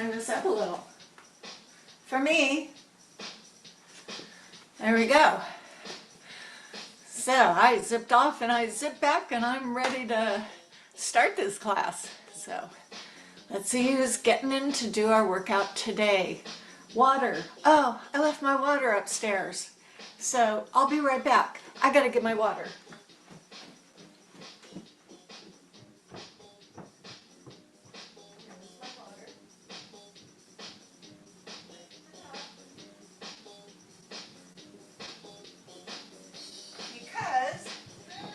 turn this up a little. For me, there we go. So I zipped off and I zipped back and I'm ready to start this class. So let's see who's getting in to do our workout today. Water. Oh, I left my water upstairs. So I'll be right back. I gotta get my water. Because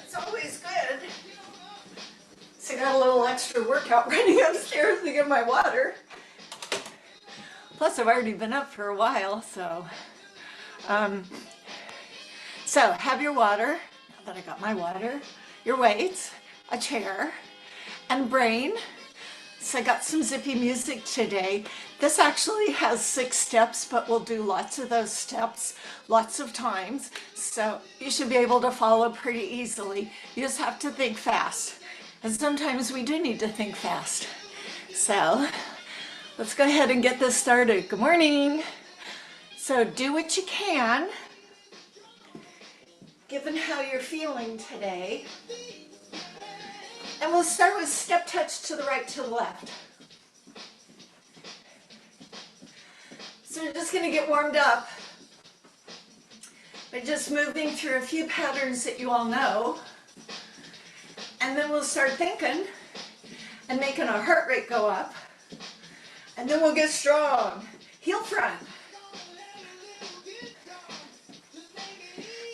it's always good. So I got a little extra workout running upstairs to get my water. Plus I've already been up for a while, so have your water, now that I got my water, your weights, a chair, and brain. So I got some zippy music today. This actually has 6 steps, but we'll do lots of those steps, lots of times. So you should be able to follow pretty easily. You just have to think fast. And sometimes we do need to think fast. So let's go ahead and get this started. Good morning. So do what you can, given how you're feeling today. And we'll start with step touch to the right to the left. So we're just going to get warmed up by just moving through a few patterns that you all know. And then we'll start thinking and making our heart rate go up. And then we'll get strong. Heel front.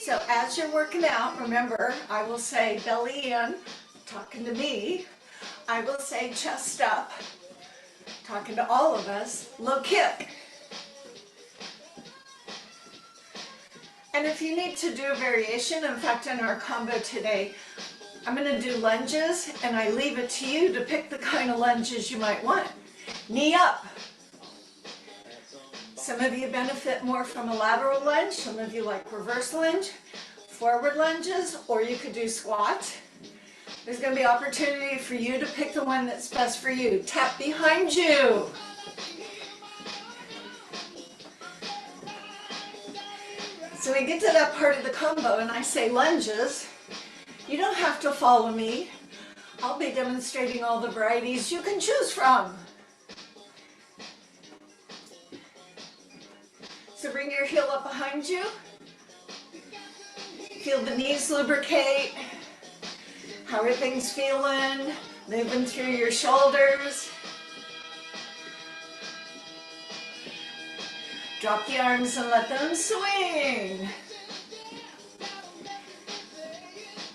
So as you're working out, remember, I will say belly in, talking to me. I will say chest up, talking to all of us, low kick. And if you need to do a variation, in fact, in our combo today, I'm going to do lunges, and I leave it to you to pick the kind of lunges you might want. Knee up. Some of you benefit more from a lateral lunge, some of you like reverse lunge, forward lunges, or you could do squats. There's going to be opportunity for you to pick the one that's best for you. Tap behind you. So we get to that part of the combo and I say lunges. You don't have to follow me. I'll be demonstrating all the varieties you can choose from. So bring your heel up behind you. Feel the knees lubricate. How are things feeling? Moving through your shoulders. Drop the arms and let them swing.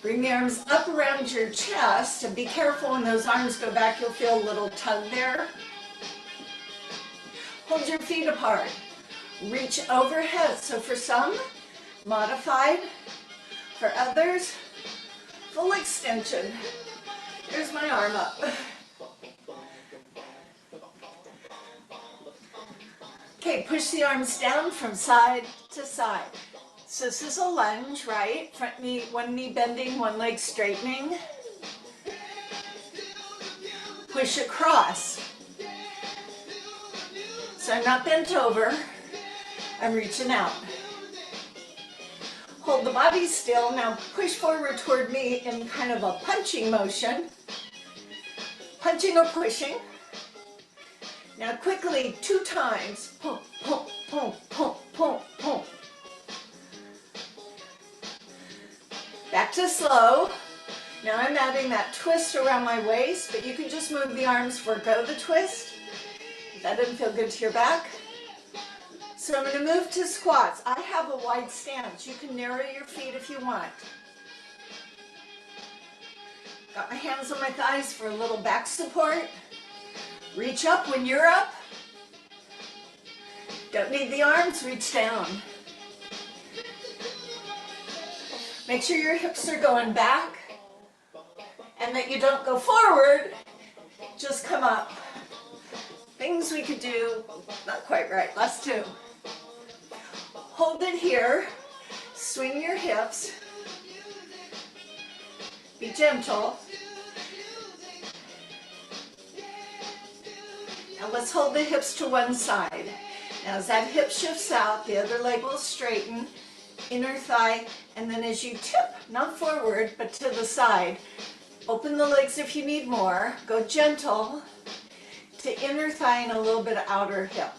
Bring the arms up around your chest, and be careful when those arms go back, you'll feel a little tug there. Hold your feet apart. Reach overhead. So for some, modified. For others, full extension. Here's my arm up. Okay, push the arms down from side to side. So this is a lunge, right? Front knee, one knee bending, one leg straightening. Push across. So I'm not bent over. I'm reaching out. Hold the body still. Now push forward toward me in kind of a punching motion. Punching or pushing. Now quickly, 2 times. Pump, pump, pump, pump, pump, pump. Back to slow. Now I'm adding that twist around my waist, but you can just move the arms, forego the twist. If that didn't feel good to your back. So I'm going to move to squats. I have a wide stance. You can narrow your feet if you want. Got my hands on my thighs for a little back support. Reach up when you're up. Don't need the arms, reach down. Make sure your hips are going back and that you don't go forward, just come up. Things we could do, not quite right, last 2. Hold it here, swing your hips, be gentle. Now let's hold the hips to one side. Now as that hip shifts out, the other leg will straighten, inner thigh, and then as you tip, not forward, but to the side, open the legs if you need more, go gentle to inner thigh and a little bit of outer hip.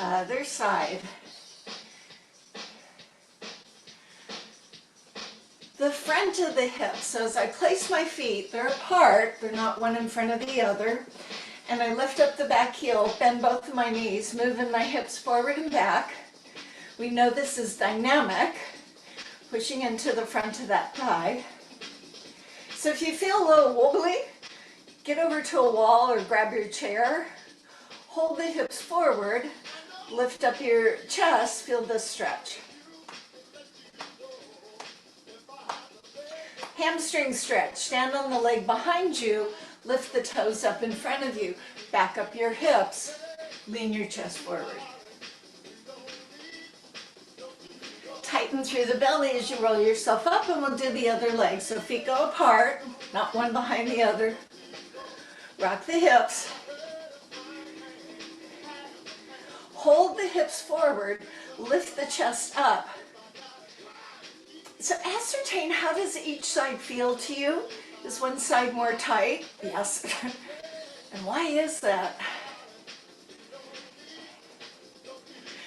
Other side. The front of the hips, so as I place my feet, they're apart, they're not one in front of the other, and I lift up the back heel, bend both of my knees, moving my hips forward and back. We know this is dynamic, pushing into the front of that thigh. So if you feel a little wobbly, get over to a wall or grab your chair, hold the hips forward, lift up your chest, feel this stretch. Hamstring stretch, stand on the leg behind you, lift the toes up in front of you, back up your hips, lean your chest forward. Tighten through the belly as you roll yourself up, and we'll do the other leg. So feet go apart, not one behind the other. Rock the hips. Hold the hips forward, lift the chest up. So ascertain, how does each side feel to you? Is one side more tight? Yes. And why is that?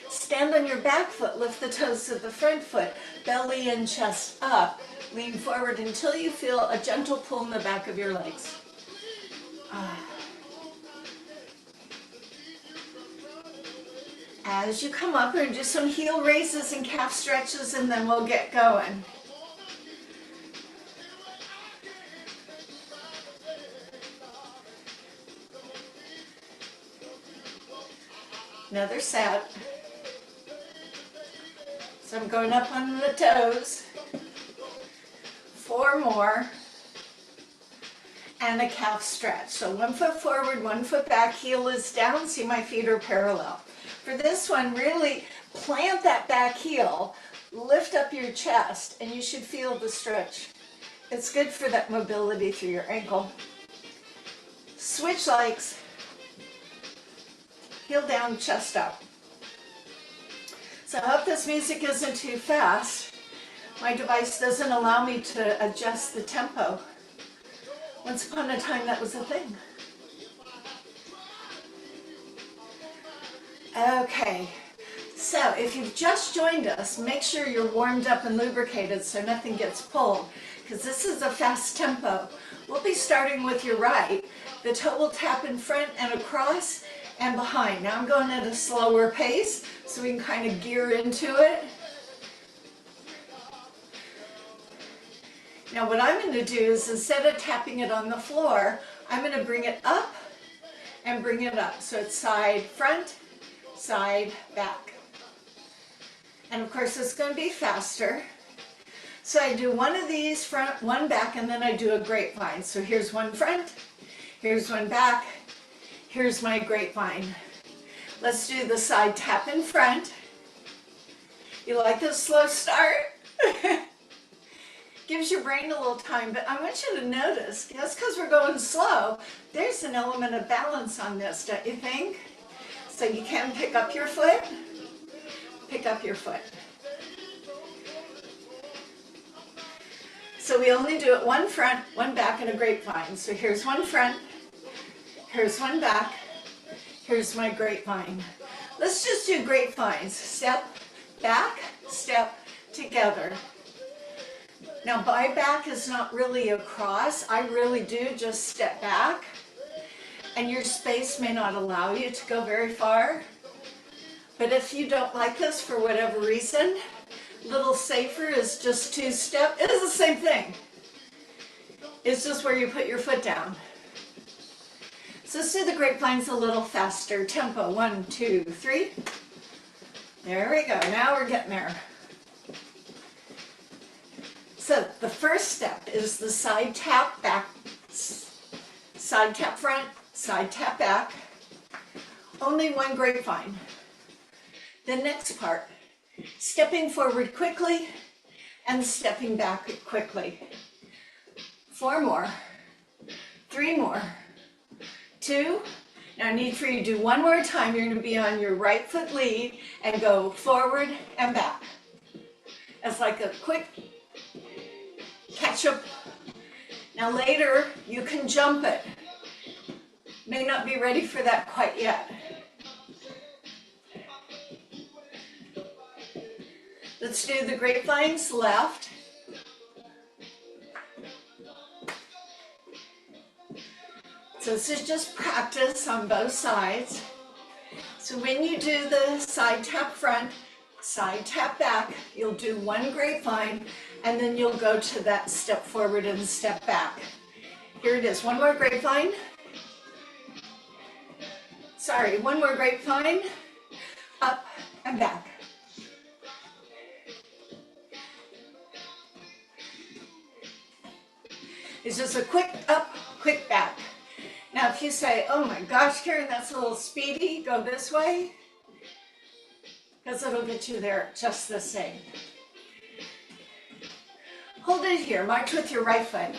Stand on your back foot, lift the toes of the front foot, belly and chest up. Lean forward until you feel a gentle pull in the back of your legs. As you come up, we're going to do some heel raises and calf stretches, and then we'll get going. Another set. So I'm going up on the toes. 4 more. And a calf stretch. So 1 foot forward, 1 foot back, heel is down. See, my feet are parallel. For this one, really plant that back heel, lift up your chest, and you should feel the stretch. It's good for that mobility through your ankle. Switch legs. Heel down, chest up. So I hope this music isn't too fast. My device doesn't allow me to adjust the tempo. Once upon a time, that was a thing. Okay, so if you've just joined us, make sure you're warmed up and lubricated so nothing gets pulled, because this is a fast tempo. We'll be starting with your right. The toe will tap in front and across and behind. Now I'm going at a slower pace so we can kind of gear into it. Now what I'm going to do is, instead of tapping it on the floor, I'm going to bring it up and bring it up. So it's side, front, side, back. And of course it's going to be faster. So I do one of these front, one back, and then I do a grapevine. So here's one front, here's one back, here's my grapevine. Let's do the side tap in front. You like this slow start? Gives your brain a little time, but I want you to notice, just because we're going slow, there's an element of balance on this, don't you think? So you can pick up your foot, pick up your foot. So we only do it one front, one back, and a grapevine. So here's one front, here's one back, here's my grapevine. Let's just do grapevines. Step, back, step, together. Now my back is not really across. I really do just step back. And your space may not allow you to go very far. But if you don't like this for whatever reason, a little safer is just 2-step. It is the same thing. It's just where you put your foot down. So let's do the grapevines a little faster. Tempo, 1, 2, 3. There we go. Now we're getting there. So the first step is the side tap back, side tap front, side tap back. Only one grapevine. The next part, stepping forward quickly and stepping back quickly. 4 more, 3 more, 2, Now I need for you to do one more time. You're going to be on your right foot lead and go forward and back. As like a quick catch up. Now later you can jump it. May not be ready for that quite yet. Let's do the grapevines left. So this is just practice on both sides. So when you do the side tap front, side tap back, you'll do one grapevine and then you'll go to that step forward and step back. Here it is, one more grapevine. Sorry, one more grapevine, up and back. It's just a quick up, quick back. Now if you say, oh my gosh, Karen, that's a little speedy, go this way, because it'll get you there just the same. Hold it here, march with your right foot.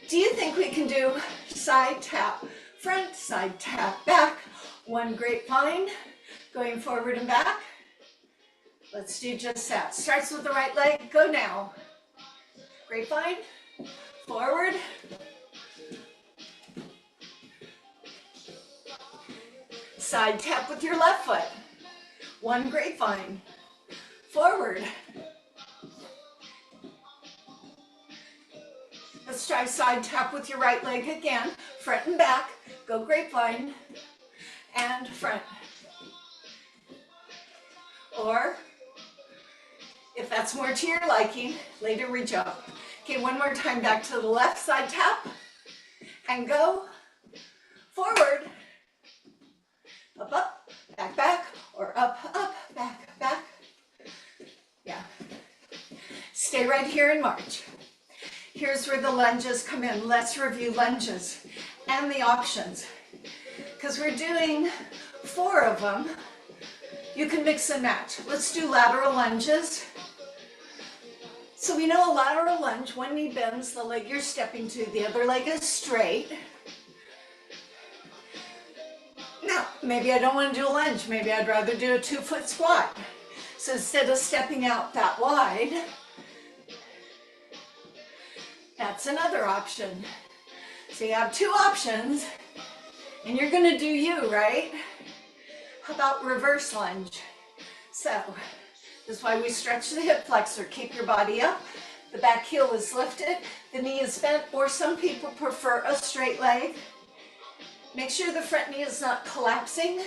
Do you think we can do side tap front, side tap back, one grapevine, going forward and back? Let's do just that. Starts with the right leg, go now. Grapevine, forward. Side tap with your left foot. One grapevine, forward. Let's try side tap with your right leg again, front and back, go grapevine, and front. Or, if that's more to your liking, later we jump. Okay, one more time, back to the left, side tap, and go forward, up, up, back, back, or up, up, back, back. Yeah. Stay right here and march. Here's where the lunges come in. Let's review lunges and the options. Because we're doing 4 of them, you can mix and match. Let's do lateral lunges. So we know a lateral lunge, one knee bends, the leg you're stepping to, the other leg is straight. Now, maybe I don't want to do a lunge. Maybe I'd rather do a 2-foot squat. So instead of stepping out that wide, that's another option. So you have 2 options, and you're going to do you, right? How about reverse lunge? So this is why we stretch the hip flexor. Keep your body up. The back heel is lifted. The knee is bent, or some people prefer a straight leg. Make sure the front knee is not collapsing,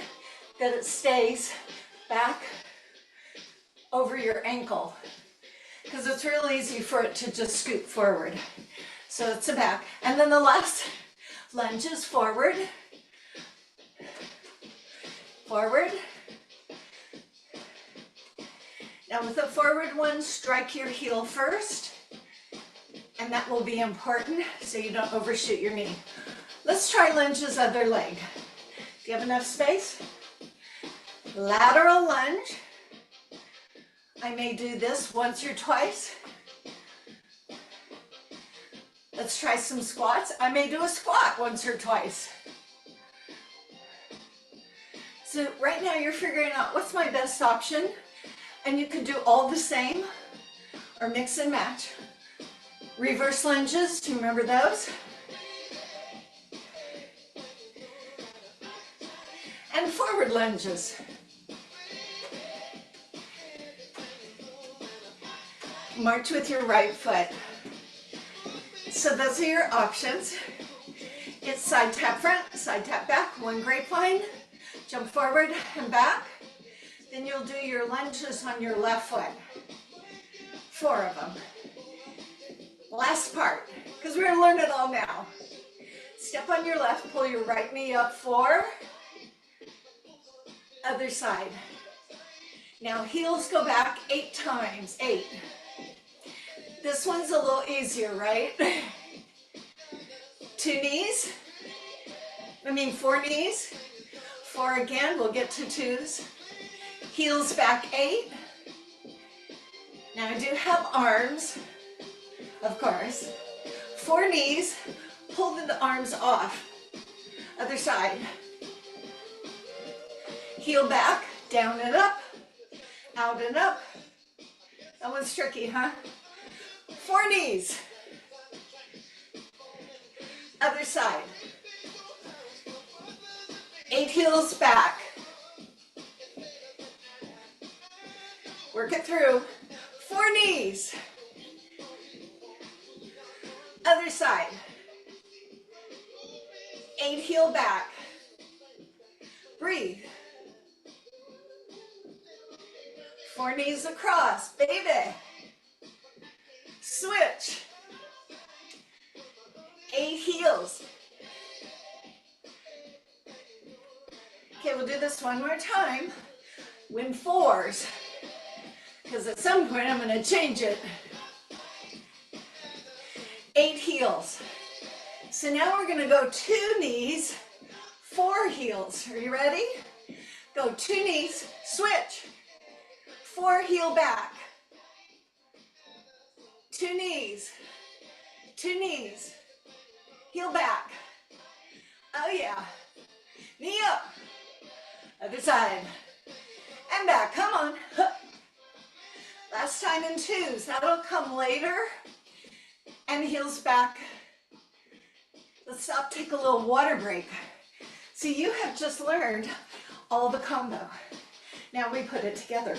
that it stays back over your ankle, because it's real easy for it to just scoot forward. So it's a back. And then the last lunge is forward, forward. Now with the forward one, strike your heel first, and that will be important so you don't overshoot your knee. Let's try lunges other leg. Do you have enough space? Lateral lunge. I may do this once or twice. Let's try some squats. I may do a squat once or twice. So right now you're figuring out what's my best option, and you could do all the same or mix and match. Reverse lunges, do you remember those? And forward lunges. March with your right foot. So those are your options. It's side tap front, side tap back, one grapevine, jump forward and back. Then you'll do your lunges on your left foot. 4 of them. Last part, because we're going to learn it all now. Step on your left, pull your right knee up, 4. Other side. Now heels go back 8 times, 8. This one's a little easier, right? 2 knees. 4 knees. 4 again, we'll get to 2s. Heels back 8. Now I do have arms, of course. 4 knees, pull the arms off. Other side. Heel back, down and up, out and up. That one's tricky, huh? 4 knees. Other side. 8 heels back. Work it through. 4 knees. Other side. 8 heel back. Breathe. 4 knees across, baby. Switch. 8 heels. Okay, we'll do this one more time. Win 4s, because at some point I'm going to change it. 8 heels. So now we're going to go 2 knees, 4 heels. Are you ready? Go 2 knees, switch. 4 heel back. 2 knees, 2 knees, heel back. Oh yeah. Knee up. Other side. And back. Come on. Last time in 2s. That'll come later. And heels back. Let's stop, take a little water break. See, you have just learned all the combo. Now we put it together.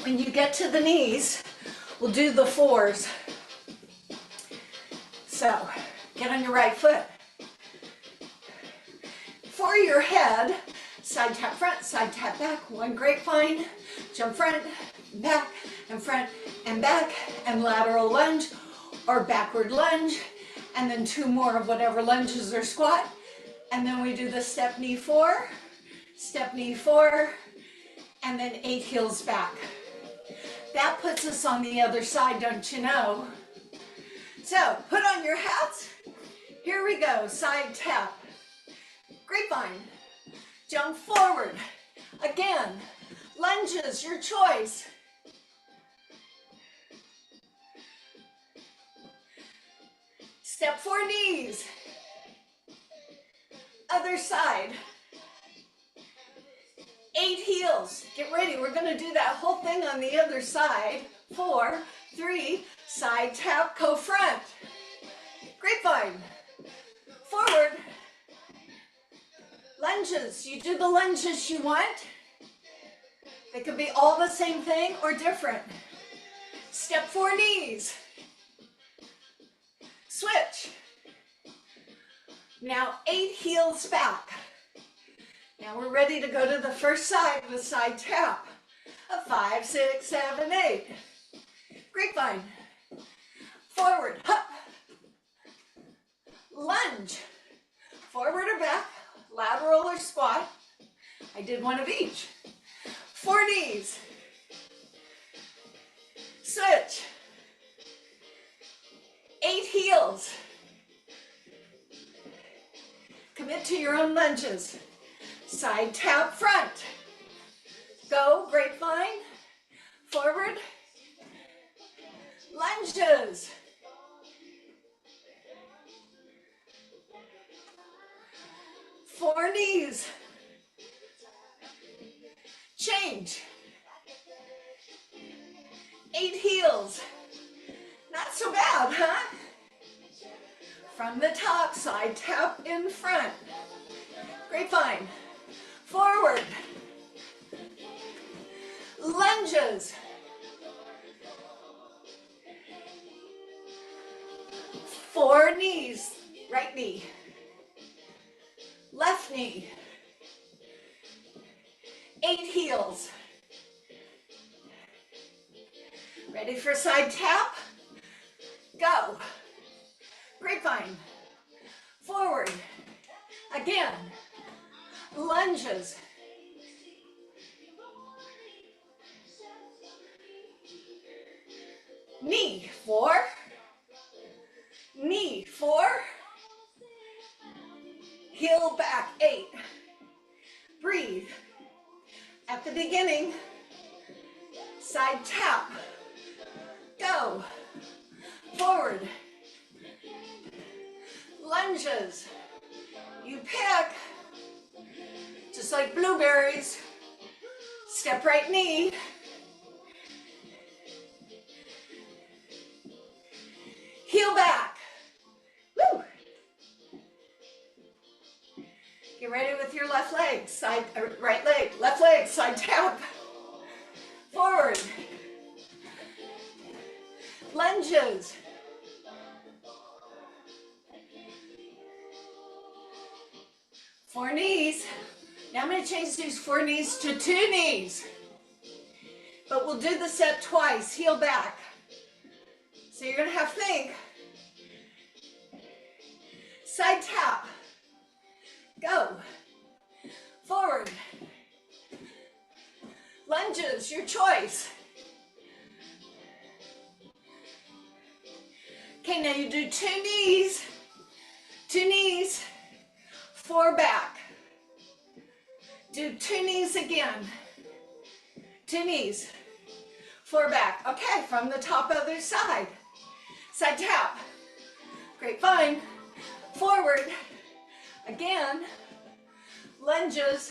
When you get to the knees, we'll do the 4s. So, get on your right foot. For your head, side tap front, side tap back, 1 grapevine, jump front, back, and back, and lateral lunge, or backward lunge, and then 2 more of whatever lunges or squat, and then we do the step knee 4, and then 8 heels back. That puts us on the other side, don't you know? So, put on your hats. Here we go, side tap. Grapevine, jump forward. Again, lunges, your choice. Step 4 knees. Other side. 8 heels. Get ready, we're gonna do that whole thing on the other side. 4, 3, side tap, go front. Grapevine, forward. Lunges, you do the lunges you want. They could be all the same thing or different. Step 4 knees. Switch. Now 8 heels back. Now we're ready to go to the first side with side tap. A 5, 6, 7, 8. Grapevine. Forward, hop. Lunge. Forward or back, lateral or squat. I did 1 of each. 4 knees. Switch. 8 heels. Commit to your own lunges. Side tap front. Go, grapevine. Forward. Lunges. Four knees. Change. 8 heels. Not so bad, huh? From the top, side tap in front. Grapevine. Forward. Lunges. 4 knees. Right knee. Left knee. 8 heels. Ready for side tap? Go. Grapevine. Forward. Again. Lunges. Knee. 4. Knee. 4. Heel back. 8. Breathe. At the beginning, side tap. Go. Forward. Lunges. You pick. Get ready with your left leg, right leg, left leg, side tap. Forward. Lunges. Four knees. Now I'm going to change these four knees to two knees. But we'll do the set twice, heel back. So you're going to have to think. Side tap. Go. Forward. Lunges, your choice. Okay, now you do two knees, four back. Do two knees again. Two knees, four back. Okay, from the top other side. Side tap. Grapevine. Forward. Again. Lunges.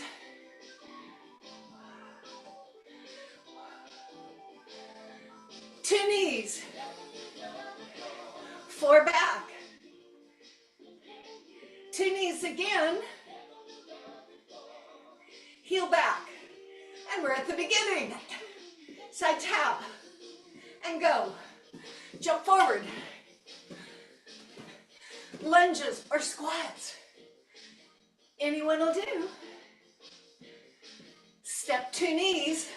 Two knees. Four back. Two knees again. Heel back. And we're at the beginning. Side tap. And go. Jump forward. Lunges or squats. Anyone will do. Step two knees.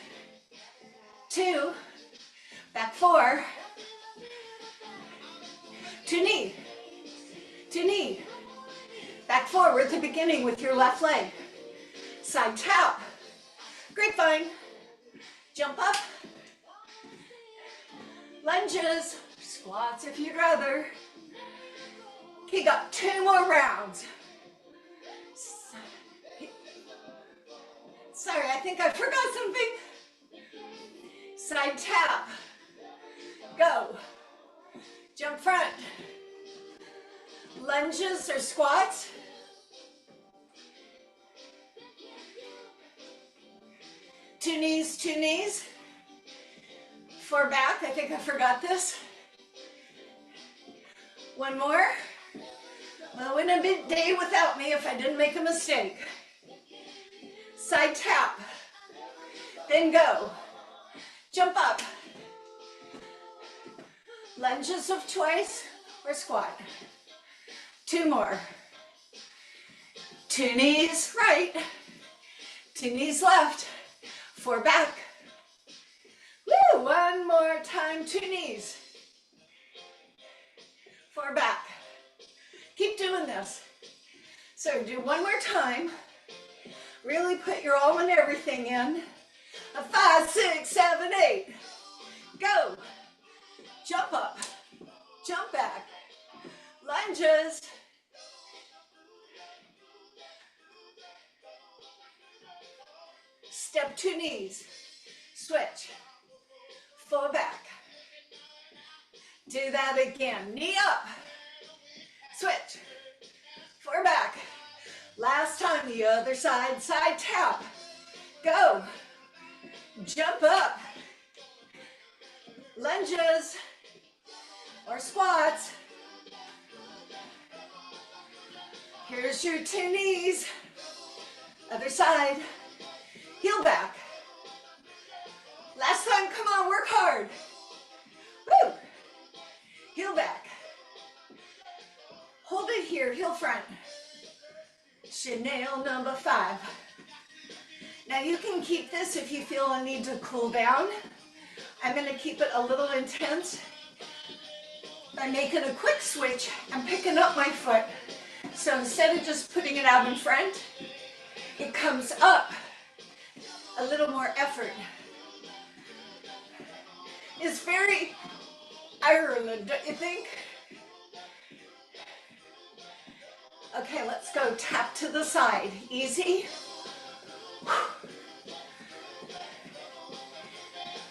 Two. Back four. Two knee. Two knee. Back forward at the beginning with your left leg. Side tap. Grapevine. Jump up. Lunges. Squats if you'd rather. Okay, got two more rounds. Sorry, I think I forgot something. Side tap. Go. Jump front. Lunges or squats. Two knees. Four back, I think I forgot this. One more. Well, it wouldn't have been a day without me if I didn't make a mistake. Side tap. Then go. Jump up. Lunges of choice or squat. Two more. Two knees right. Two knees left. Four back. Woo! One more time. Two knees. Four back. Keep doing this. So do one more time. Really put your all and everything in. A 5, 6, 7, 8. Go. Jump up. Jump back. Lunges. Step two knees. Switch. Full back. Do that again. Knee up. Switch. Four back. Last time, the other side. Side tap. Go. Jump up. Lunges or squats. Here's your two knees. Other side. Heel back. Last time, come on, work hard. Woo! Heel back. Hold it here, heel front. Chanel number 5. Now you can keep this if you feel a need to cool down. I'm going to keep it a little intense by making a quick switch and picking up my foot. So instead of just putting it out in front, it comes up. A little more effort. It's very Ireland, don't you think? Okay, let's go. Tap to the side. Easy.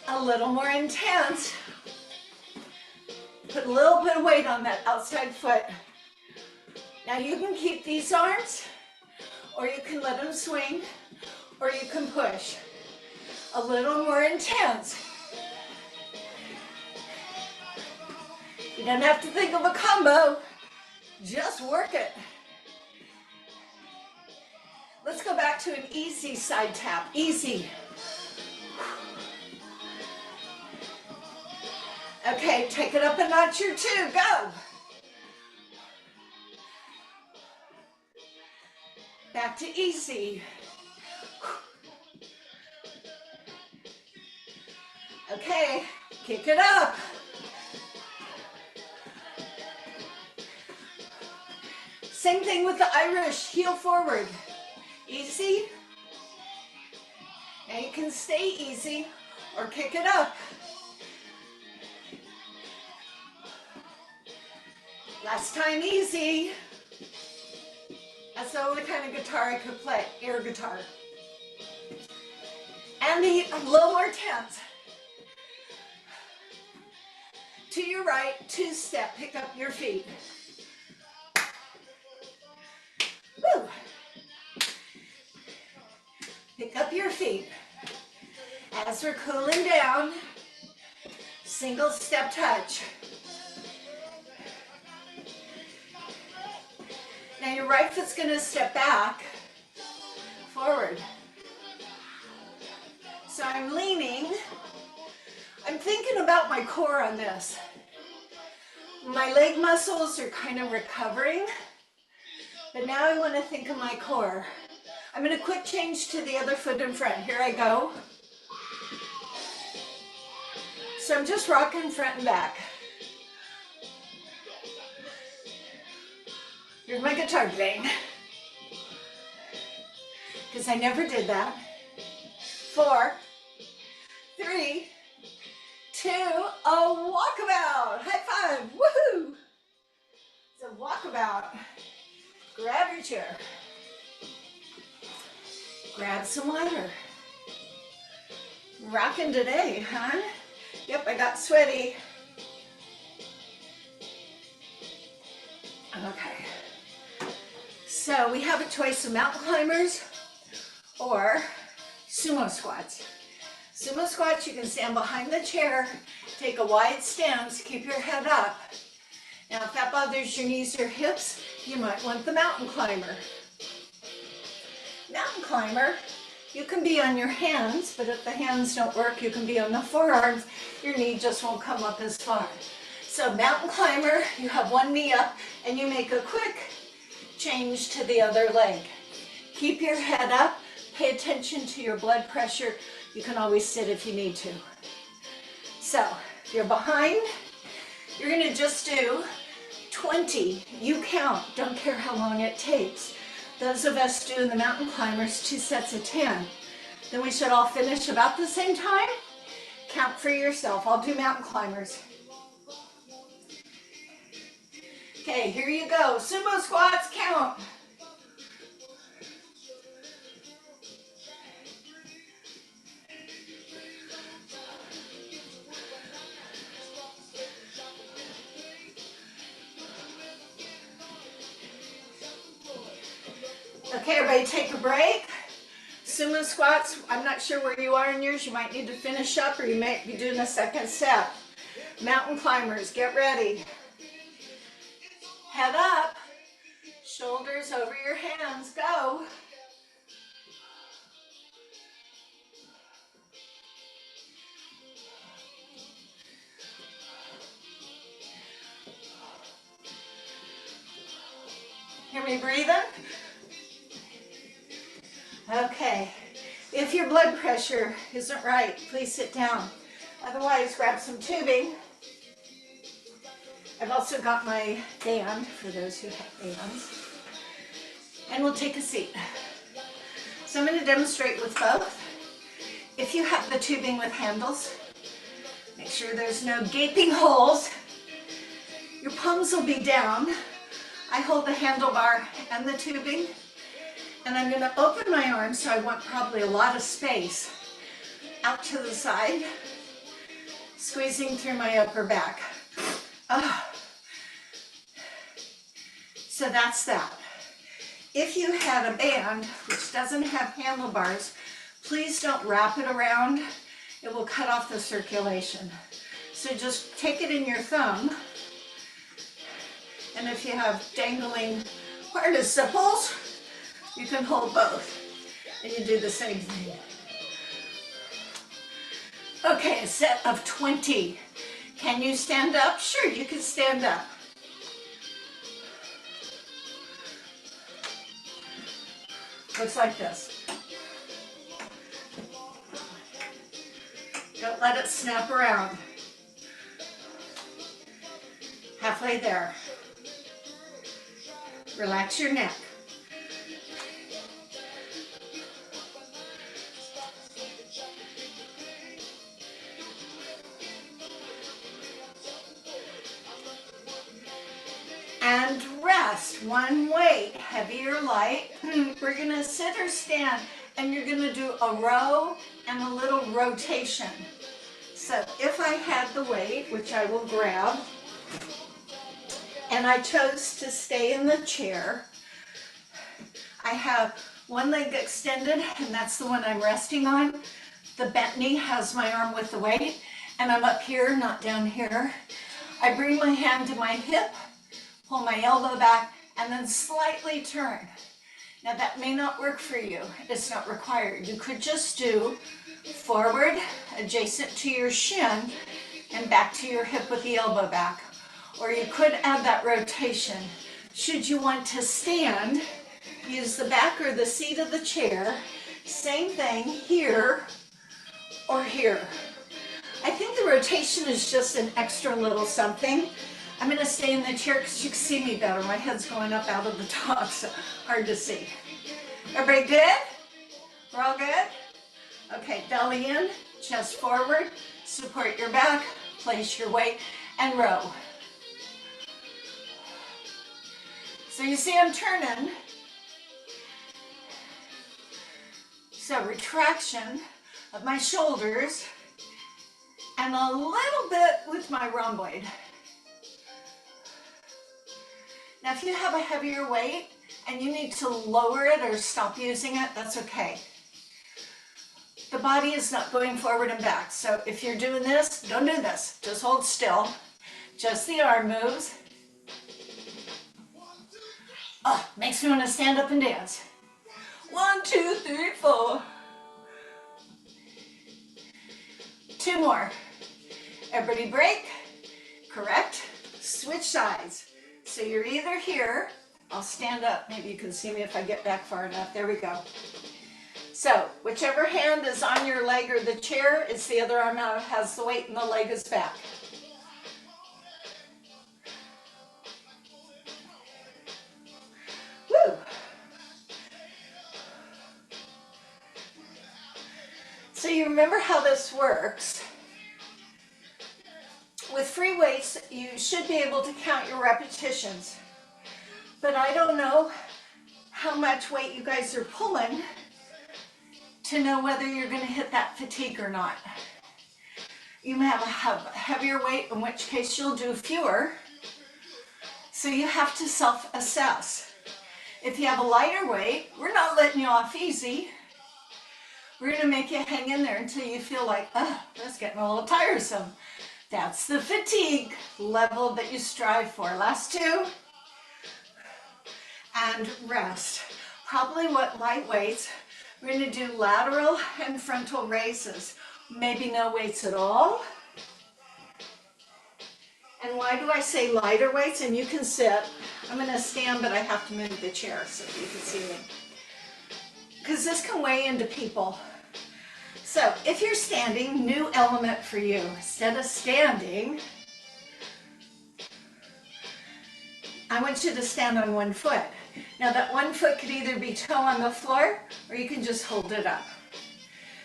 A little more intense. Put a little bit of weight on that outside foot. Now you can keep these arms, or you can let them swing, or you can push. A little more intense. You don't have to think of a combo. Just work it. Let's go back to an easy side tap. Easy. Okay, take it up a notch or two. Go. Back to easy. Okay, kick it up. Same thing with the Irish, heel forward. Easy. Now you can stay easy or kick it up. Last time easy. That's the only kind of guitar I could play, air guitar. And a little more tense. To your right, two-step, pick up your feet. Woo. Pick up your feet. As we're cooling down, single step touch. Now your right foot's going to step back, forward. So I'm leaning. I'm thinking about my core on this. My leg muscles are kind of recovering, but now I want to think of my core. I'm going to quick change to the other foot in front. Here I go. So I'm just rocking front and back. Here's my guitar thing, because I never did that. 4, 3, 2, a walkabout. High five, woohoo! It's a walkabout. Grab your chair. Grab some water. Rocking today, huh? Yep, I got sweaty. Okay. So we have a choice of mountain climbers or sumo squats. Sumo squats, you can stand behind the chair, take a wide stance, keep your head up. Now if that bothers your knees or hips, you might want the mountain climber. Mountain climber, you can be on your hands, but if the hands don't work, you can be on the forearms. Your knee just won't come up as far. So mountain climber, you have one knee up and you make a quick change to the other leg. Keep your head up, pay attention to your blood pressure. You can always sit if you need to. So if you're behind, you're gonna just do 20. You count, don't care how long it takes. Those of us doing the mountain climbers, 2 sets of 10. Then we should all finish about the same time. Count for yourself. I'll do mountain climbers. Okay, here you go. Sumo squats, count. Okay, everybody take a break. Sumo squats, I'm not sure where you are in yours. You might need to finish up or you might be doing a second step. Mountain climbers, get ready. Head up, shoulders over your hands, go. Hear me breathing? Okay, if your blood pressure isn't right, please sit down. Otherwise, grab some tubing. I've also got my band, for those who have bands. And we'll take a seat. So I'm going to demonstrate with both. If you have the tubing with handles, make sure there's no gaping holes. Your palms will be down. I hold the handlebar and the tubing. And I'm going to open my arms, so I want probably a lot of space out to the side, squeezing through my upper back. So that's that. If you had a band which doesn't have handlebars, please don't wrap it around. It will cut off the circulation. So just take it in your thumb. And if you have dangling participles, you can hold both. And you do the same thing. Okay, a set of 20. Can you stand up? Sure, you can stand up. Looks like this. Don't let it snap around. Halfway there. Relax your neck. And rest. One weight, heavy or light. We're gonna sit or stand, and you're gonna do a row and a little rotation. So if I had the weight, which I will grab, and I chose to stay in the chair, I have one leg extended, and that's the one I'm resting on. The bent knee has my arm with the weight, and I'm up here, not down here. I bring my hand to my hip, pull my elbow back, and then slightly turn. Now that may not work for you. It's not required. You could just do forward, adjacent to your shin, and back to your hip with the elbow back. Or you could add that rotation. Should you want to stand, use the back or the seat of the chair. Same thing here or here. I think the rotation is just an extra little something. I'm going to stay in the chair because you can see me better. My head's going up out of the top, so hard to see. Everybody good? We're all good? Okay, belly in, chest forward, support your back, place your weight, and row. So you see I'm turning. So retraction of my shoulders and a little bit with my rhomboid. Now if you have a heavier weight and you need to lower it or stop using it, that's okay. The body is not going forward and back. So if you're doing this, don't do this. Just hold still. Just the arm moves. Oh, makes me want to stand up and dance. 1, 2, 3, 4. 2 more. Everybody break. Correct. Switch sides. So you're either here. I'll stand up. Maybe you can see me if I get back far enough. There we go. So whichever hand is on your leg or the chair, it's the other arm out, has the weight and the leg is back. Woo! So you remember how this works. With free weights, you should be able to count your repetitions. But I don't know how much weight you guys are pulling to know whether you're going to hit that fatigue or not. You may have a heavier weight, in which case you'll do fewer. So you have to self-assess. If you have a lighter weight, we're not letting you off easy. We're going to make you hang in there until you feel like, oh, that's getting a little tiresome. That's the fatigue level that you strive for. Last 2. And rest. Probably what light weights. We're going to do lateral and frontal raises. Maybe no weights at all. And why do I say lighter weights? And you can sit. I'm going to stand, but I have to move the chair so you can see me. Because this can weigh into people. So if you're standing, new element for you. Instead of standing, I want you to stand on one foot. Now that one foot could either be toe on the floor or you can just hold it up.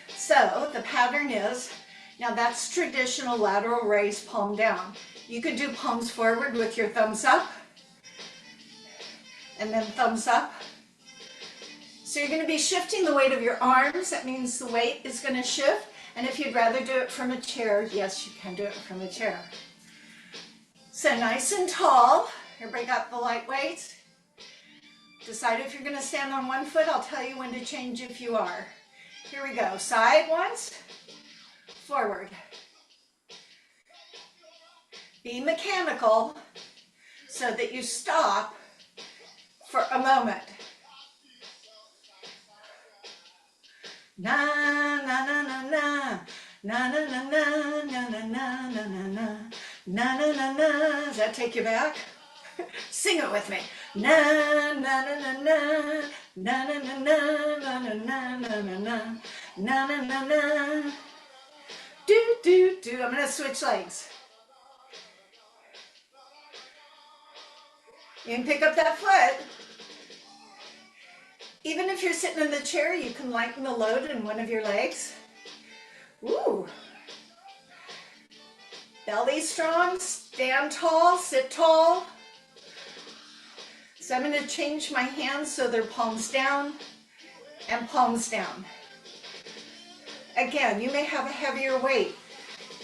So the pattern is, now that's traditional lateral raise, palm down. You could do palms forward with your thumbs up and then thumbs up. So you're going to be shifting the weight of your arms. That means the weight is going to shift. And if you'd rather do it from a chair, yes, you can do it from a chair. So nice and tall. Everybody got the light weights? Decide if you're going to stand on one foot. I'll tell you when to change if you are. Here we go. Side once, forward. Be mechanical so that you stop for a moment. Na na na na na. Na na na na na na na na na na na na na na. Does that take you back? Sing it with me. Na na na na na na na na na na na na na na na na na na. Do do do. I'm gonna switch legs. You can pick up that foot. Even if you're sitting in the chair, you can lighten the load in one of your legs. Ooh. Belly strong, stand tall, sit tall. So I'm going to change my hands so they're palms down and palms down. Again, you may have a heavier weight.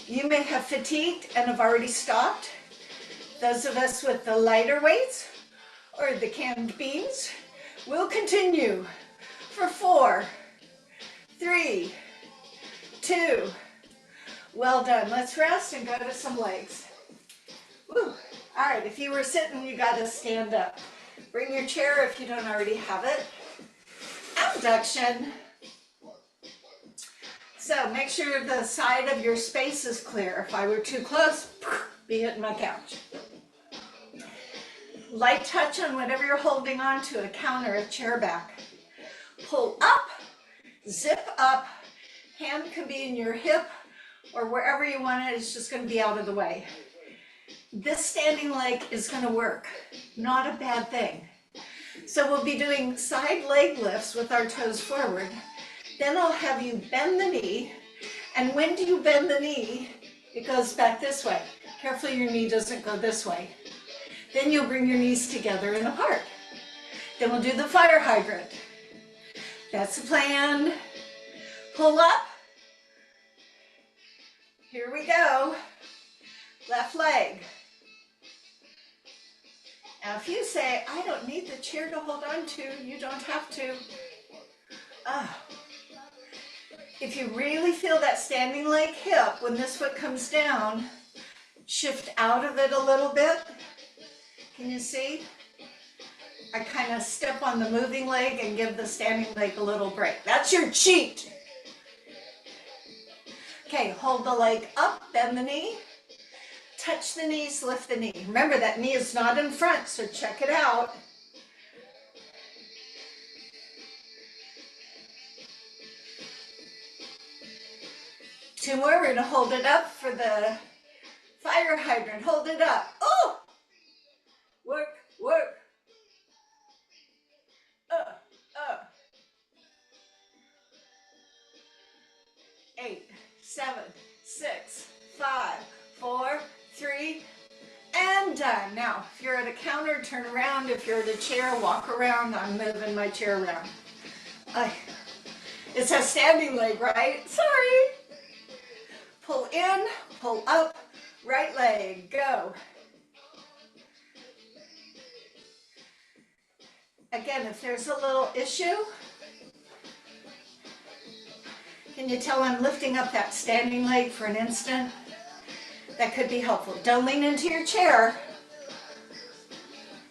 You may have fatigued and have already stopped. Those of us with the lighter weights or the canned beans will continue for 4, 3, 2. Well done. Let's rest and go to some legs. Woo. All right, if you were sitting, you got to stand up. Bring your chair if you don't already have it. Abduction. So make sure the side of your space is clear. If I were too close, be hitting my couch. Light touch on whatever you're holding on to, a counter, a chair back. Pull up, zip up. Hand can be in your hip or wherever you want it. It's just going to be out of the way. This standing leg is going to work. Not a bad thing. So we'll be doing side leg lifts with our toes forward. Then I'll have you bend the knee. And when do you bend the knee? It goes back this way. Carefully your knee doesn't go this way. Then you'll bring your knees together and apart. Then we'll do the fire hydrant. That's the plan. Pull up. Here we go. Left leg. Now if you say, I don't need the chair to hold on to, you don't have to. If you really feel that standing leg hip, when this foot comes down, shift out of it a little bit. Can you see? I kind of step on the moving leg and give the standing leg a little break. That's your cheat. Okay, hold the leg up, bend the knee. Touch the knees, lift the knee. Remember that knee is not in front, so check it out. Two more, we're gonna hold it up for the fire hydrant. Hold it up. Oh! Work, work. 8, 7, 6, 5, 4, 3, and done. Now, if you're at a counter, turn around. If you're at a chair, walk around. I'm moving my chair around. It's a standing leg, right? Sorry. Pull in, pull up, right leg, go. Again, if there's a little issue, can you tell I'm lifting up that standing leg for an instant? That could be helpful. Don't lean into your chair.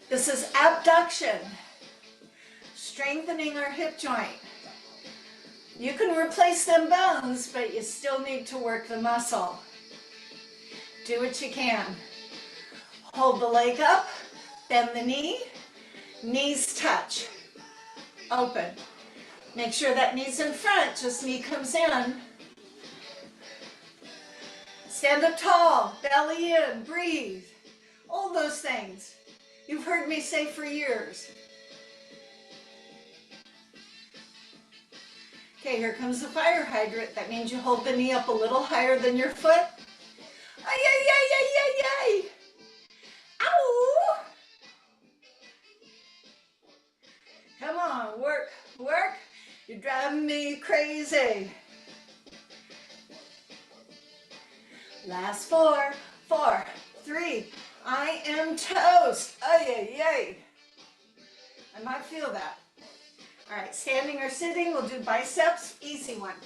This is abduction, strengthening our hip joint. You can replace them bones, but you still need to work the muscle. Do what you can. Hold the leg up, bend the knee, knees touch, open. Make sure that knee's in front, just knee comes in. Stand up tall, belly in, breathe. All those things you've heard me say for years. Okay, here comes the fire hydrant. That means you hold the knee up a little higher than your foot. Ay, ay, ay, ay, ay, ay. Ow! Come on, work, work. You're driving me crazy. Last 4, 4, 3. I am toast. Ay, ay, ay. I might feel that. All right, standing or sitting, we'll do biceps, easy one.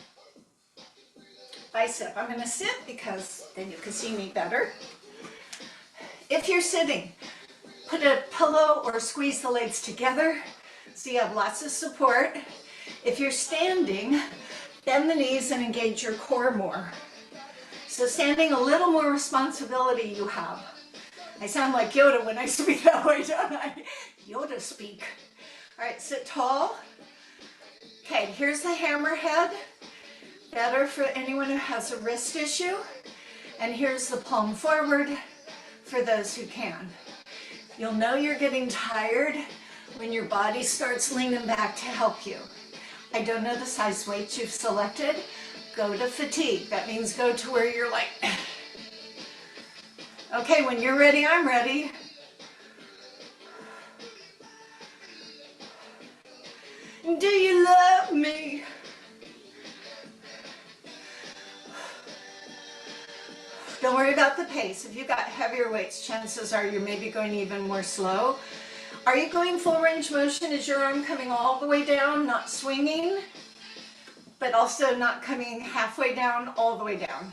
Bicep, I'm gonna sit because then you can see me better. If you're sitting, put a pillow or squeeze the legs together so you have lots of support. If you're standing, Bend the knees and engage your core more. So standing, a little more responsibility you have. I sound like Yoda when I speak that way, don't I? Yoda speak. All right, sit tall. Okay, here's the hammerhead. Better for anyone who has a wrist issue. And here's the palm forward for those who can. You'll know you're getting tired when your body starts leaning back to help you. I don't know the size weights you've selected. Go to fatigue. That means go to where you're like, okay, when you're ready, I'm ready. Do you love me? Don't worry about the pace. If you've got heavier weights, chances are you're maybe going even more slow. Are you going full range motion? Is your arm coming all the way down, not swinging, but also not coming halfway down, all the way down?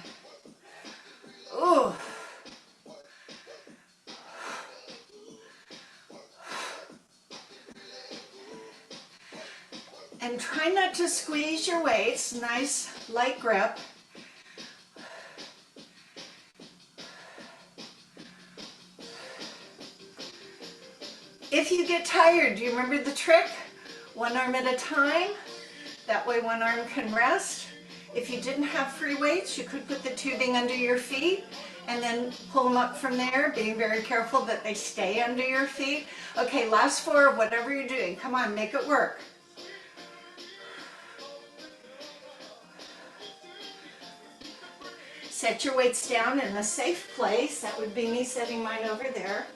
Ooh. And try not to squeeze your weights. Nice light grip. If you get tired, do you remember the trick? One arm at a time. That way one arm can rest. If you didn't have free weights, you could put the tubing under your feet and then pull them up from there, being very careful that they stay under your feet. Okay, last 4, whatever you're doing. Come on, make it work. Set your weights down in a safe place. That would be me setting mine over there.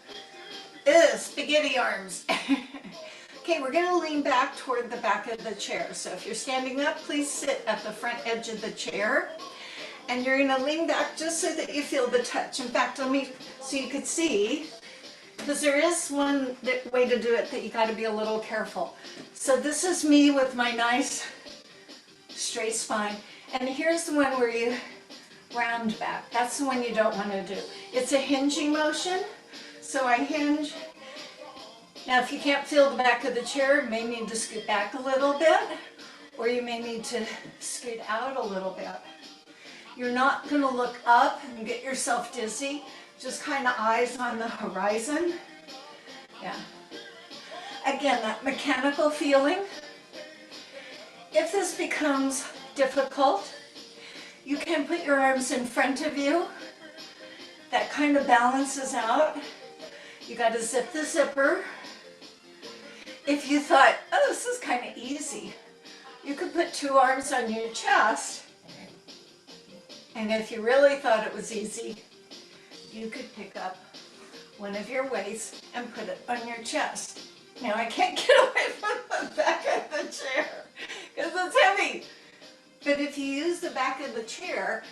Ugh, spaghetti arms. Okay, we're going to lean back toward the back of the chair. So if you're standing up, please sit at the front edge of the chair. And you're going to lean back just so that you feel the touch. In fact, let me, so you could see, because there is one way to do it that you got to be a little careful. So this is me with my nice straight spine. And here's the one where you round back. That's the one you don't want to do. It's a hinging motion. So I hinge. Now if you can't feel the back of the chair, you may need to scoot back a little bit, or you may need to scoot out a little bit. You're not going to look up and get yourself dizzy, just kind of eyes on the horizon. Yeah. Again, that mechanical feeling. If this becomes difficult, you can put your arms in front of you. That kind of balances out. You got to zip the zipper. If you thought, oh, this is kind of easy, you could put 2 arms on your chest. And if you really thought it was easy, you could pick up one of your weights and put it on your chest. Now I can't get away from the back of the chair because it's heavy. But if you use the back of the chair,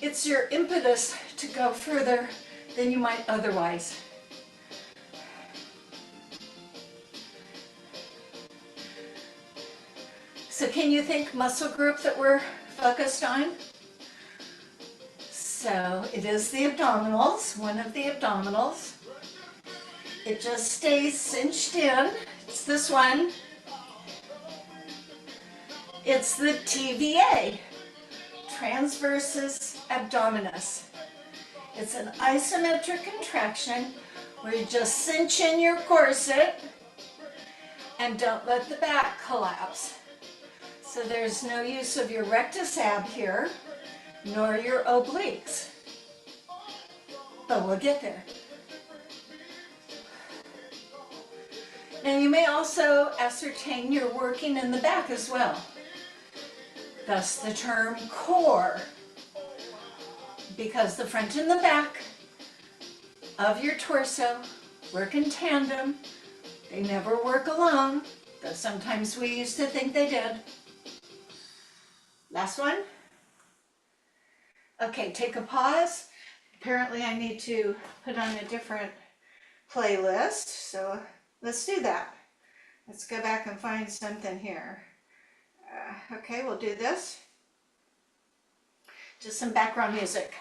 it's your impetus to go further than you might otherwise. So can you think muscle group that we're focused on? So it is the abdominals, one of the abdominals. It just stays cinched in. It's this one. It's the TVA, transversus abdominis. It's an isometric contraction where you just cinch in your corset and don't let the back collapse. So there's no use of your rectus ab here, nor your obliques. But we'll get there. Now you may also ascertain you're working in the back as well. Thus the term core, because the front and the back of your torso work in tandem. They never work alone, though sometimes we used to think they did. Last one. Okay, take a pause. Apparently I need to put on a different playlist, so let's do that. Let's go back and find something here. Okay, we'll do this. Just some background music.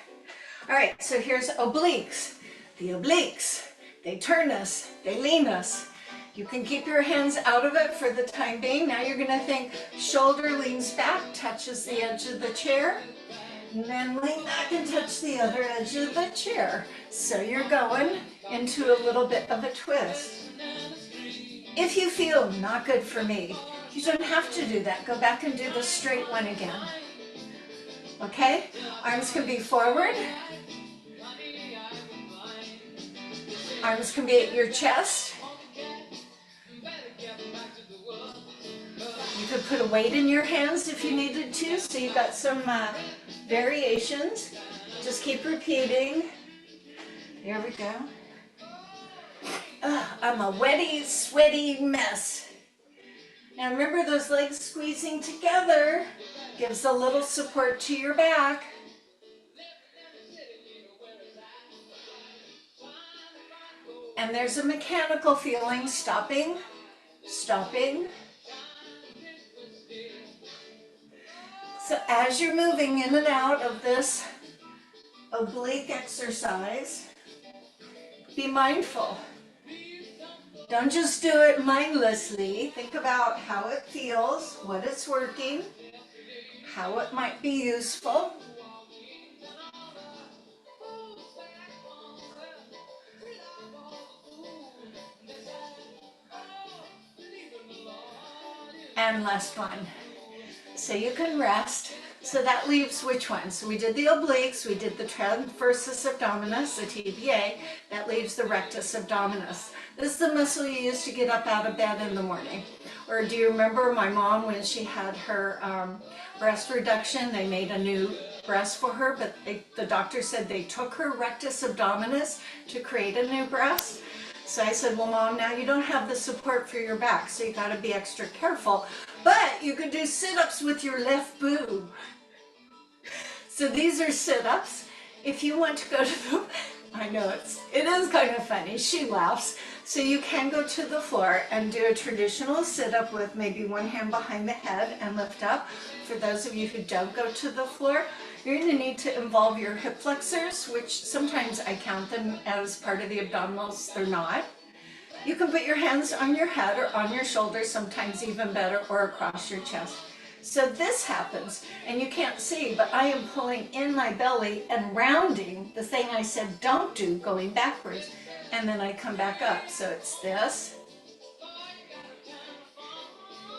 All right, so here's obliques. The obliques, they turn us, they lean us. You can keep your hands out of it for the time being. Now you're going to think shoulder leans back, touches the edge of the chair, and then lean back and touch the other edge of the chair. So you're going into a little bit of a twist. If you feel not good for me, you don't have to do that. Go back and do the straight one again. Okay? Arms can be forward. Arms can be at your chest. You could put a weight in your hands if you needed to, so you've got some variations. Just keep repeating. There we go. I'm a wetty, sweaty mess. Now remember, those legs squeezing together gives a little support to your back. And there's a mechanical feeling, stopping, stopping. So as you're moving in and out of this oblique exercise, be mindful. Don't just do it mindlessly. Think about how it feels, what it's working, how it might be useful. And last one. So you can rest. So that leaves which one? So we did the obliques, we did the transversus abdominis, the TBA. That leaves the rectus abdominis. This is the muscle you use to get up out of bed in the morning. Or do you remember my mom when she had her breast reduction? They made a new breast for her, but the doctor said they took her rectus abdominis to create a new breast. So I said, well, Mom, now you don't have the support for your back, so you got to be extra careful. But you could do sit-ups with your left boob. So these are sit-ups. If you want to go to the, I know it is kind of funny. She laughs. So you can go to the floor and do a traditional sit-up with maybe one hand behind the head and lift up. For those of you who don't go to the floor, you're going to need to involve your hip flexors, which sometimes I count them as part of the abdominals. They're not. You can put your hands on your head or on your shoulders, sometimes even better, or across your chest. So this happens, and you can't see, but I am pulling in my belly and rounding the thing I said don't do, going backwards, and then I come back up. So it's this.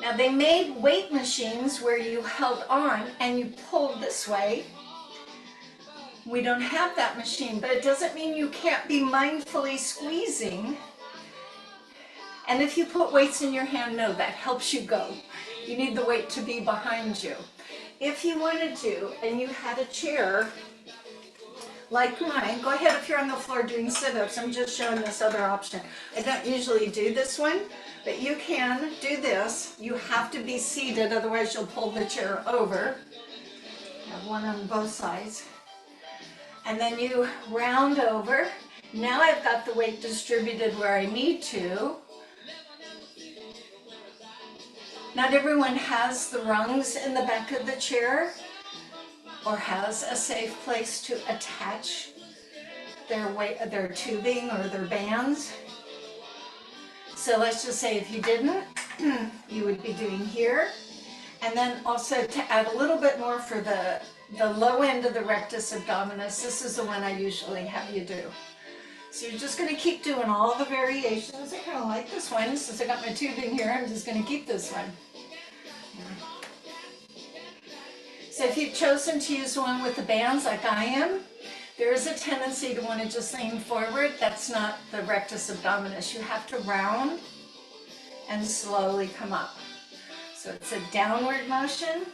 Now they made weight machines where you held on and you pulled this way. We don't have that machine, but it doesn't mean you can't be mindfully squeezing. And if you put weights in your hand, no, that helps you go. You need the weight to be behind you. If you wanted to, and you had a chair like mine, go ahead if you're on the floor doing sit-ups. I'm just showing this other option. I don't usually do this one, but you can do this. You have to be seated, otherwise you'll pull the chair over. I have one on both sides. And then you round over. Now I've got the weight distributed where I need to. Not everyone has the rungs in the back of the chair or has a safe place to attach their tubing or their bands. So let's just say if you didn't, you would be doing here. And then also to add a little bit more for the low end of the rectus abdominis, this is the one I usually have you do. So you're just going to keep doing all the variations. I kind of like this one. Since I got my tubing here, I'm just going to keep this one. So if you've chosen to use one with the bands like I am, there is a tendency to want to just lean forward. That's not the rectus abdominis. You have to round and slowly come up. So it's a downward motion.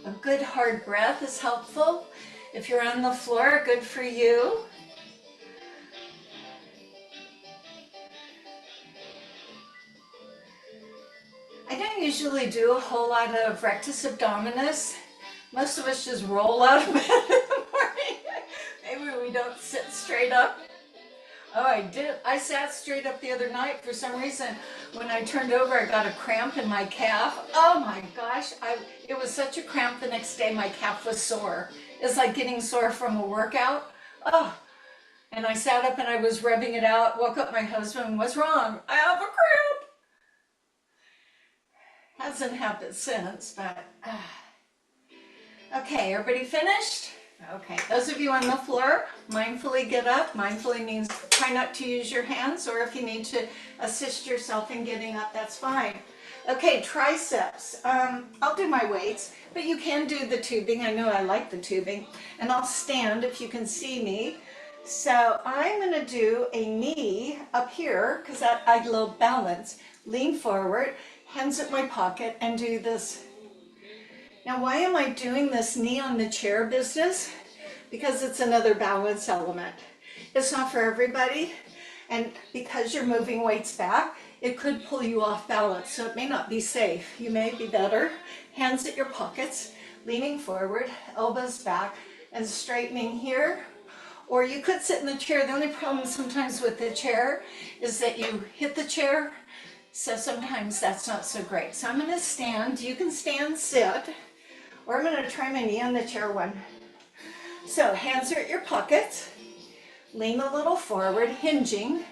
A good hard breath is helpful. If you're on the floor, good for you. I don't usually do a whole lot of rectus abdominis. Most of us just roll out of bed in the morning. Maybe we don't sit straight up. Oh, I did. I sat straight up the other night for some reason. When I turned over, I got a cramp in my calf. Oh my gosh. It was such a cramp the next day, my calf was sore. It's like getting sore from a workout. Oh, And I sat up and I was rubbing it out, woke up my husband, what's wrong? I have a cramp. Hasn't happened since, but okay, everybody finished? Okay, those of you on the floor, mindfully get up. Mindfully means try not to use your hands, or if you need to assist yourself in getting up, that's fine. Okay, triceps. I'll do my weights, but you can do the tubing. I know I like the tubing. And I'll stand if you can see me. So I'm gonna do a knee up here, because I love balance. Lean forward, hands at my pocket, and do this. Now, why am I doing this knee on the chair business? Because it's another balance element. It's not for everybody, and because you're moving weights back, it could pull you off balance, so it may not be safe. You may be better, hands at your pockets, leaning forward, elbows back, and straightening here. Or you could sit in the chair. The only problem sometimes with the chair is that you hit the chair, so sometimes that's not so great. So I'm gonna stand. You can stand, sit, or I'm gonna try my knee on the chair one. So hands are at your pockets, lean a little forward, hinging,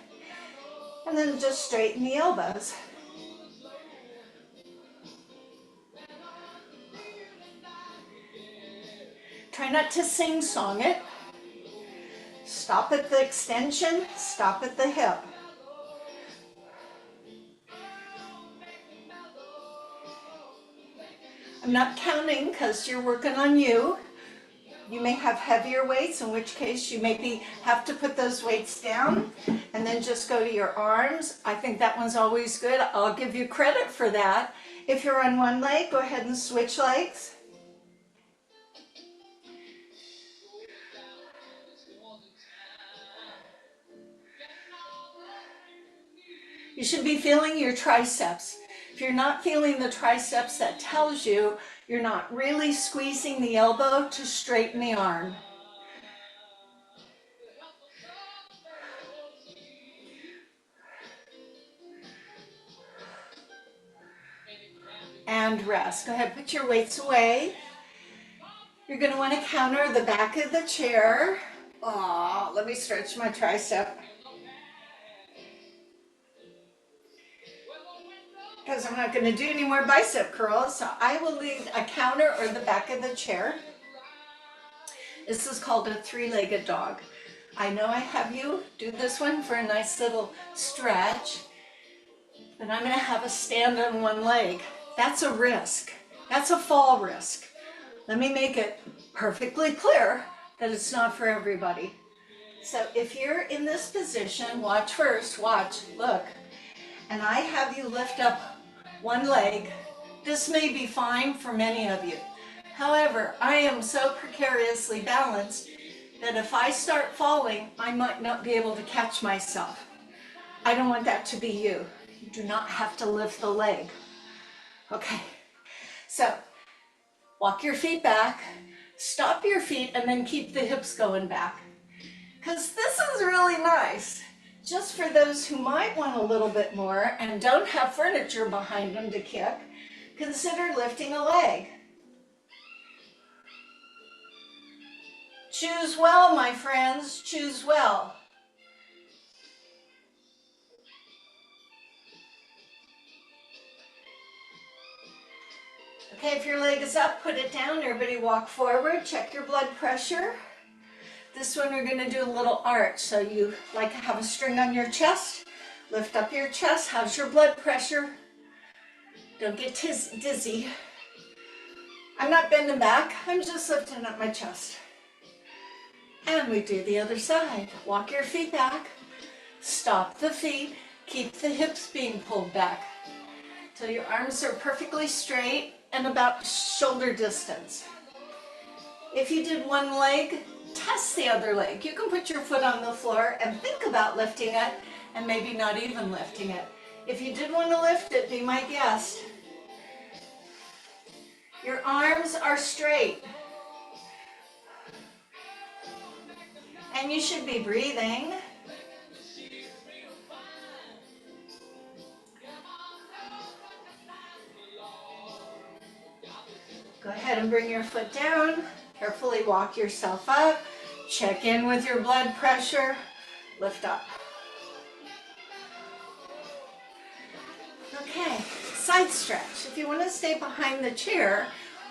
and then just straighten the elbows. Try not to sing-song it. Stop at the extension, stop at the hip. I'm not counting because you're working on you. You may have heavier weights, in which case you maybe have to put those weights down and then just go to your arms. I think that one's always good. I'll give you credit for that. If you're on one leg, go ahead and switch legs. You should be feeling your triceps. If you're not feeling the triceps, that tells you you're not really squeezing the elbow to straighten the arm. And rest. Go ahead, put your weights away. You're going to want to counter the back of the chair. Oh, let me stretch my tricep. Because I'm not going to do any more bicep curls, so I will leave a counter or the back of the chair. This is called a three-legged dog. I know I have you do this one for a nice little stretch, but I'm going to have a stand on one leg. That's a risk. That's a fall risk. Let me make it perfectly clear that it's not for everybody. So if you're in this position, watch first, watch, look, and I have you lift up one leg. This may be fine for many of you. However, I am so precariously balanced that if I start falling, I might not be able to catch myself. I don't want that to be you. You do not have to lift the leg. Okay, so walk your feet back, stop your feet, and then keep the hips going back. Because this is really nice. Just for those who might want a little bit more and don't have furniture behind them to kick, consider lifting a leg. Choose well, my friends, choose well. Okay, if your leg is up, put it down. Everybody walk forward, check your blood pressure. This one we're gonna do a little arch. So you like have a string on your chest, lift up your chest. How's your blood pressure? Don't get dizzy. I'm not bending back, I'm just lifting up my chest. And we do the other side. Walk your feet back, stop the feet, keep the hips being pulled back till your arms are perfectly straight and about shoulder distance. If you did one leg, test the other leg. You can put your foot on the floor and think about lifting it and maybe not even lifting it. If you did want to lift it, be my guest. Your arms are straight. And you should be breathing. Go ahead and bring your foot down. Carefully walk yourself up. Check in with your blood pressure. Lift up. Okay, side stretch. If you want to stay behind the chair,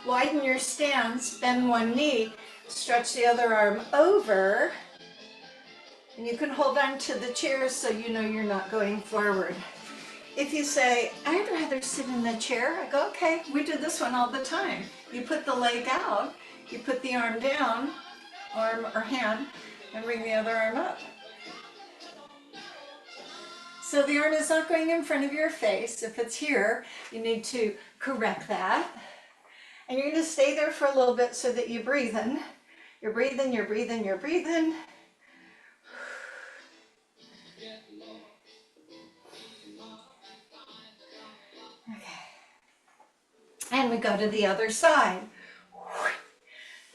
widen your stance, bend one knee, stretch the other arm over, and you can hold on to the chair so you know you're not going forward. If you say, I'd rather sit in the chair, I go, okay, we do this one all the time. You put the leg out, you put the arm down, arm or hand, and bring the other arm up. So the arm is not going in front of your face. If it's here, you need to correct that. And you're going to stay there for a little bit so that you breathe in. You're breathing, you're breathing, you're breathing. Okay. And we go to the other side.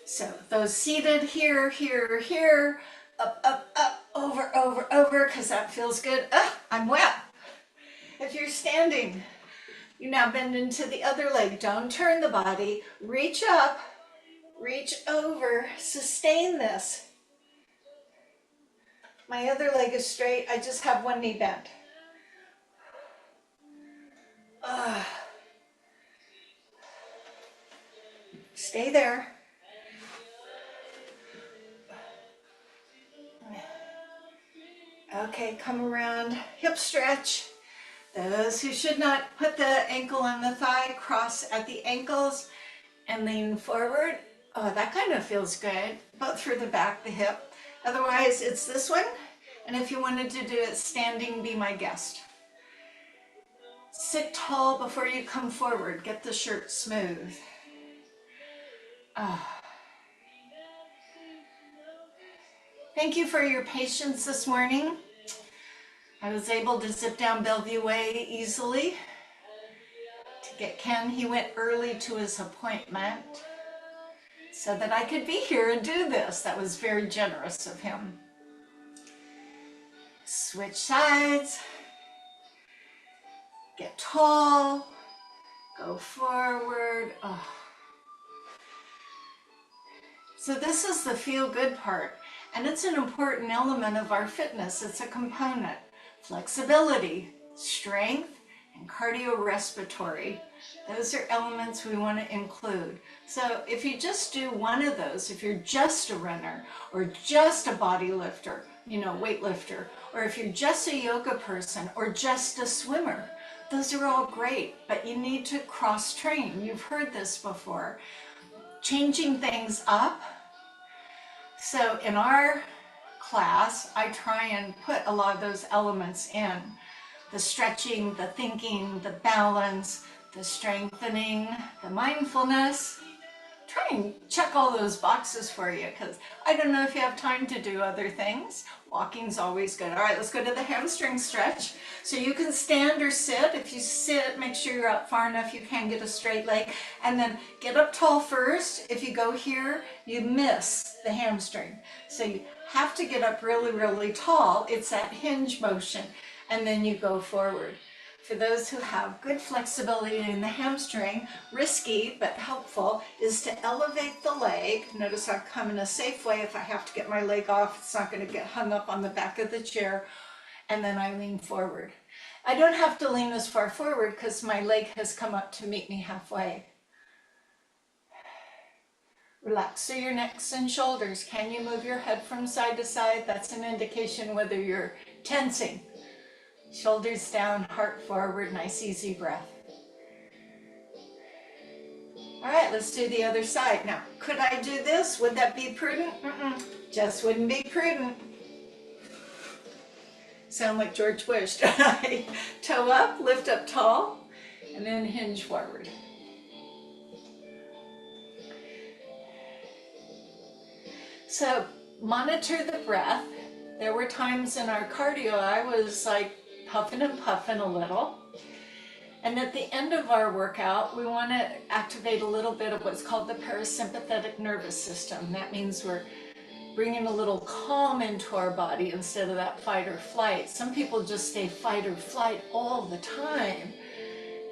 So those seated here, here, here, up, up, up, over, over, over, because that feels good. I'm wet. If you're standing, you now bend into the other leg. Don't turn the body. Reach up, reach over, sustain this. My other leg is straight. I just have one knee bent. Stay there. Okay, come around, hip stretch. Those who should not, put the ankle on the thigh, cross at the ankles and lean forward. Oh, that kind of feels good, both through the back, the hip. Otherwise, it's this one. And if you wanted to do it standing, be my guest. Sit tall before you come forward. Get the shirt smooth. Thank you for your patience this morning. I was able to zip down Bellevue Way easily to get Ken. He went early to his appointment so that I could be here and do this. That was very generous of him. Switch sides. Get tall. Go forward. So this is the feel-good part. And it's an important element of our fitness. It's a component. Flexibility, strength, and cardiorespiratory. Those are elements we want to include. So if you just do one of those, if you're just a runner or just a body lifter, weightlifter, or if you're just a yoga person or just a swimmer, those are all great, but you need to cross-train. You've heard this before. Changing things up. So in our class, I try and put a lot of those elements in. The stretching, the thinking, the balance, the strengthening, the mindfulness. Try and check all those boxes for you, because I don't know if you have time to do other things. Walking's always good. All right, let's go to the hamstring stretch. So you can stand or sit. If you sit, make sure you're up far enough you can get a straight leg. And then get up tall first. If you go here, you miss the hamstring. So you have to get up really, really tall. It's that hinge motion. And then you go forward. For those who have good flexibility in the hamstring, risky but helpful is to elevate the leg. Notice I come in a safe way. If I have to get my leg off, it's not going to get hung up on the back of the chair. And then I lean forward. I don't have to lean as far forward because my leg has come up to meet me halfway. Relax through your necks and shoulders. Can you move your head from side to side? That's an indication whether you're tensing. Shoulders down, heart forward, nice easy breath. All right, let's do the other side. Now, could I do this? Would that be prudent? Just wouldn't be prudent. Sound like George Bush. Toe up, lift up tall, and then hinge forward. So monitor the breath. There were times in our cardio I was like puffing and puffing a little. And at the end of our workout, we want to activate a little bit of what's called the parasympathetic nervous system. That means we're bringing a little calm into our body instead of that fight or flight. Some people just stay fight or flight all the time,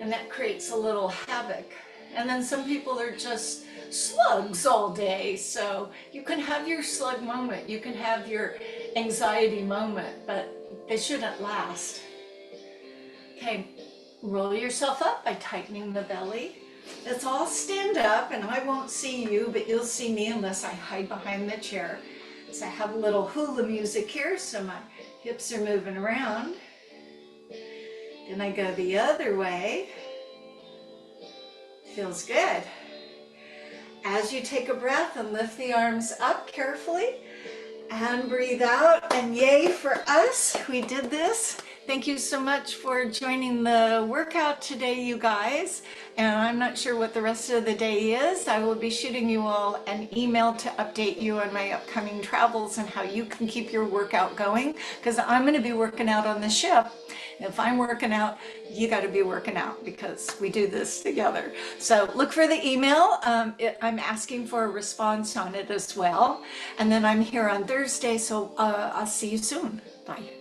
and that creates a little havoc. And then some people are just slugs all day. So you can have your slug moment, you can have your anxiety moment, but they shouldn't last. Okay, roll yourself up by tightening the belly. Let's all stand up, and I won't see you, but you'll see me unless I hide behind the chair. So I have a little hula music here, so my hips are moving around. Then I go the other way. Feels good. As you take a breath and lift the arms up carefully and breathe out, and yay for us, we did this. Thank you so much for joining the workout today, you guys. And I'm not sure what the rest of the day is. I will be shooting you all an email to update you on my upcoming travels and how you can keep your workout going, because I'm going to be working out on the ship. If I'm working out, you got to be working out, because we do this together. So look for the email. I'm asking for a response on it as well. And then I'm here on Thursday, so I'll see you soon. Bye.